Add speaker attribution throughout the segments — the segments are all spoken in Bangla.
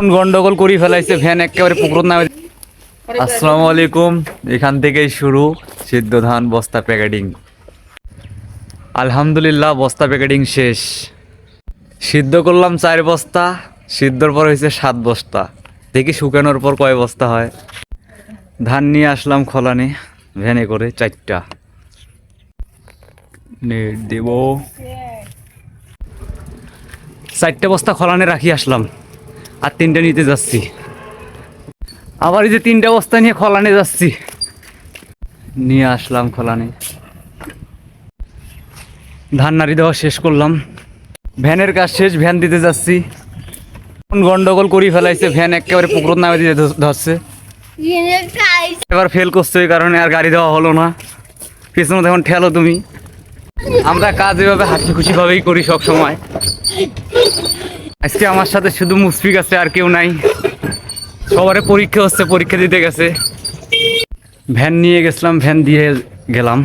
Speaker 1: গন্ডগোল করে ফেলাইছে, ভ্যান একেবারে পুকুর নামে। আসসালামু আলাইকুম। এখান থেকেই শুরু সিদ্ধ ধান বস্তা প্যাকেটিং। আলহামদুলিল্লাহ বস্তা প্যাকেটিং শেষ। সিদ্ধ করলাম 4 বস্তা, সিদ্ধর পর হয়েছে 7 বস্তা। দেখি শুকানোর পর কয় বস্তা হয়। ধান নিয়ে আসলাম খলানে ভ্যানে করে 4টা নেট দেব। 4টে বস্তা খলানে রাখি আসলাম, আর 3টে নিতে যাচ্ছি। আবার এই যে 3টে বস্তা নিয়ে খলানে যাচ্ছি, নিয়ে আসলাম খলানে। ধান নাড়ি দেওয়া শেষ করলাম, ভ্যানের কাজ শেষ, ভ্যান দিতে যাচ্ছি। গন্ডগোল করে ফেলাইছে, ভ্যান একেবারে পুকুর নামে দিয়ে ধরছে। এবার ফেল করছে, এই কারণে আর গাড়ি দেওয়া হলো না। পিছনে এখন ঠেলো তুমি। আমরা কাজ এভাবে হাসি খুশি ভাবেই করি সব সময়। আজকে আমার সাথে শুধু মুশফিক আছে, আর কেউ নাই। সবারে পরীক্ষা হচ্ছে, পরীক্ষা দিতে গেছে। ভ্যান নিয়ে গেছিলাম, ভ্যান দিয়ে গেলাম,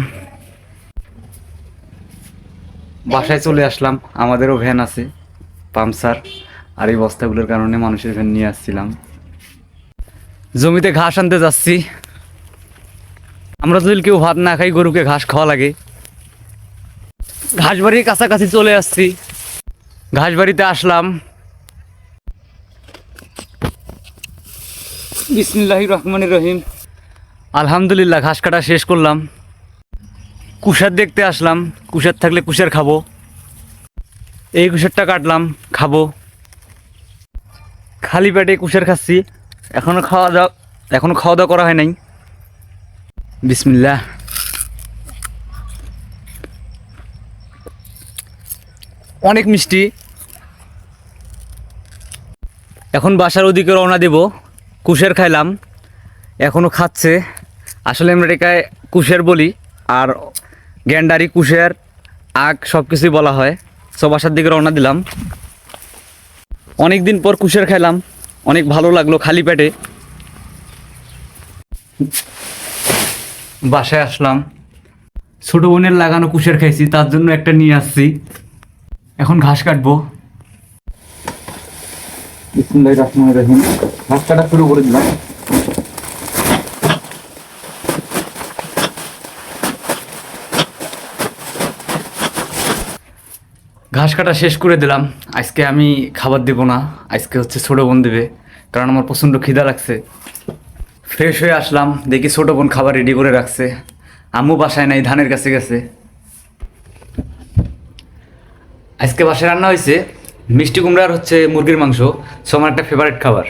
Speaker 1: বাসায় চলে আসলাম। আমাদেরও ভ্যান আছে, পামসার। আর এই বস্তাগুলোর কারণে মানুষের ভ্যান নিয়ে আসছিলাম। জমিতে ঘাস আনতে যাচ্ছি। আমরা যদি কেউ ভাত না খাই, গরুকে ঘাস খাওয়া লাগে। ঘাস বাড়ির কাছাকাছি চলে আসছি, ঘাস বাড়িতে আসলাম। বিসমিল্লাহির রহমানির রহিম। আলহামদুলিল্লাহ ঘাস কাটা শেষ করলাম। কুশার দেখতে আসলাম, কুশার থাকলে কুশার খাবো। এই কুশারটা কাটলাম, খাবো। খালি পেটে কুশার খাচ্ছি। এখনো খাওয়া দাওয়া করা হয় নাই। বিসমিল্লাহ। অনেক মিষ্টি। এখন বাসার ওদিকে রওনা দেব। কুশের খাইলাম, এখনও খাচ্ছে। আসলে আমরা এটাকে কুশের বলি, আর গ্যান্ডারি, কুশের, আখ সব কিছুই বলা হয়। সব বাসার দিকে রওনা দিলাম। অনেক দিন পর কুশের খাইলাম, অনেক ভালো লাগলো খালি পেটে। বাসায় আসলাম, ছোট বোনের লাগানো কুশের খাইছি, তার জন্য একটা নিয়ে আসছি। এখন ঘাস কাটবো। বিসমিল্লাহির রহমানির রহিম। ঘাস কাটা শুরু করে দিলাম। ঘাস কাটা শেষ করে দিলাম। আজকে আমি খাবার দেব না, আজকে হচ্ছে ছোট বোন দেবে, কারণ আমার প্রচণ্ড খিদা লাগছে। ফ্রেশ হয়ে আসলাম, দেখি ছোট বোন খাবার রেডি করে রাখছে। আম্মু বাসায় নাই, ধানের কাছে গেছে। আজকে বাসায় রান্না হয়েছে মিষ্টি কুমড়ার হচ্ছে মুরগির মাংস। সো আমার একটা ফেভারিট খাবার।